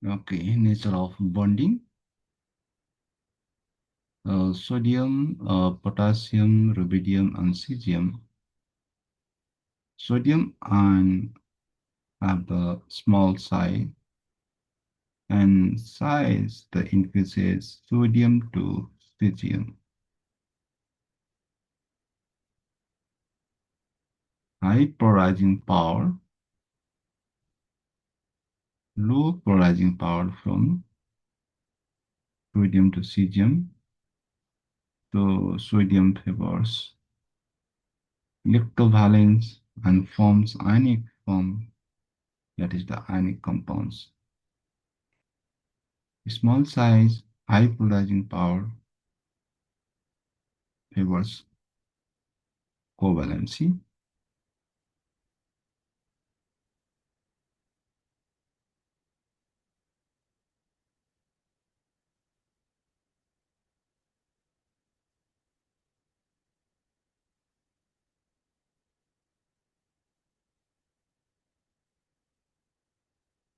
Okay, nature of bonding. Sodium, potassium, rubidium, and cesium. Sodium ion have the small size, and size that increases sodium to cesium. High polarizing power, low polarizing power from sodium to cesium. So sodium favors electrovalence and forms ionic form, that is the ionic compounds. Small size, high polarizing power favors covalency.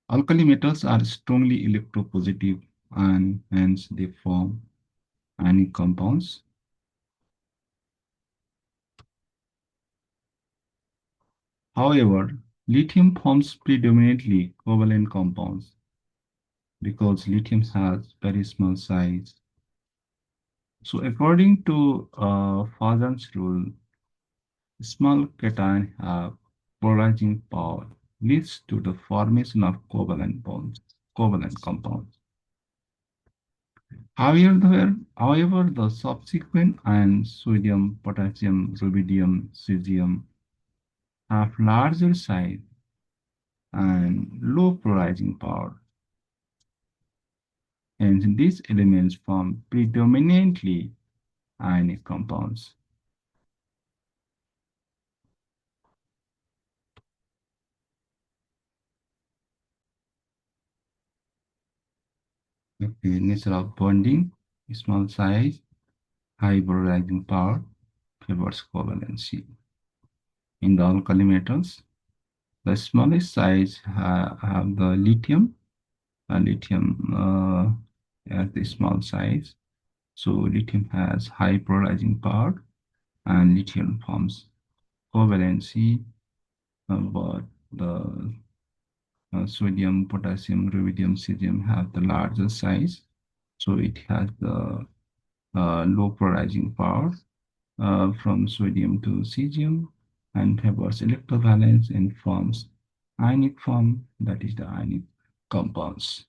Alkali metals are strongly electropositive and hence they form ionic compounds. However, lithium forms predominantly covalent compounds because lithium has very small size. So according to Fazan's rule, small cation have polarizing power leads to the formation of covalent bonds, covalent compounds. However, the subsequent ions sodium, potassium, rubidium, cesium have larger size and low polarizing power. Hence, these elements form predominantly ionic compounds. Okay, nature of bonding, small size, high polarizing power, favors covalency. In the alkali metals, the smallest size have the lithium at the small size. So lithium has high polarizing power and lithium forms covalency, but the sodium, potassium, rubidium, cesium have the larger size. So it has the low polarizing power from sodium to cesium and favors electrovalence and forms ionic form, that is the ionic compounds.